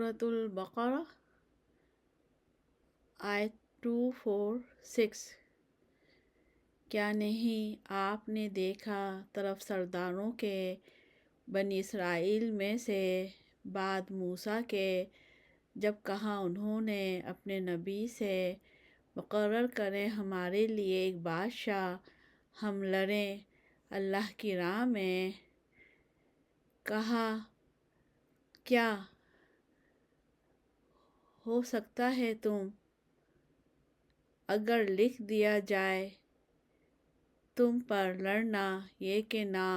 سورۃ البقرہ آیت 246۔ کیا نہیں آپ نے دیکھا طرف سرداروں کے بنی اسرائیل میں سے بعد موسیٰ کے، جب کہا انہوں نے اپنے نبی سے مقرر کریں ہمارے لیے ایک بادشاہ، ہم لڑیں اللہ کی راہ میں۔ کہا کیا ہو سکتا ہے اگر لکھ دیا جائے تم پر لڑنا، یہ کہ نہ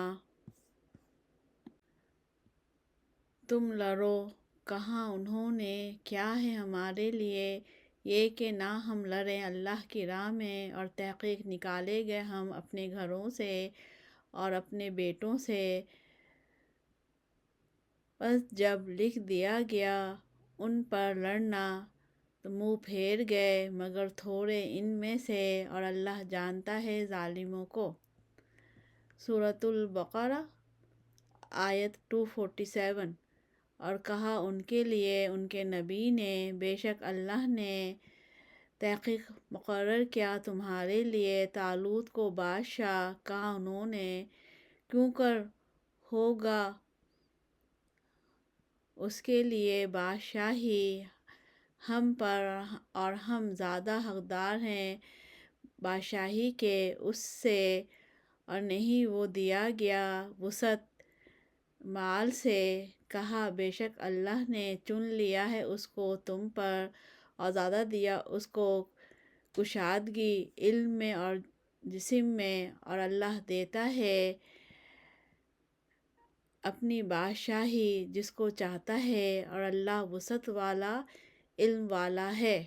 تم لڑو۔ کہا انہوں نے کیا ہے ہمارے لیے یہ کہ نہ ہم لڑیں اللہ کی راہ میں، اور تحقیق نکالے گئے ہم اپنے گھروں سے اور اپنے بیٹوں سے۔ بس جب لکھ دیا گیا ان پر لڑنا تو منہ پھیر گئے مگر تھوڑے ان میں سے، اور اللہ جانتا ہے ظالموں کو۔ سورۃ البقرہ آیت 247۔ اور کہا ان کے لیے ان کے نبی نے، بے شک اللہ نے تحقیق مقرر کیا تمہارے لیے طالوت کو بادشاہ۔ کہا انہوں نے کیوں کر ہوگا اس کے لیے بادشاہی ہم پر، اور ہم زیادہ حقدار ہیں بادشاہی کے اس سے، اور نہیں وہ دیا گیا وسعت مال سے۔ کہا بے شک اللہ نے چن لیا ہے اس کو تم پر، اور زیادہ دیا اس کو کشادگی علم میں اور جسم میں، اور اللہ دیتا ہے اپنی بادشاہی جس کو چاہتا ہے، اور اللہ وسعت والا علم والا ہے۔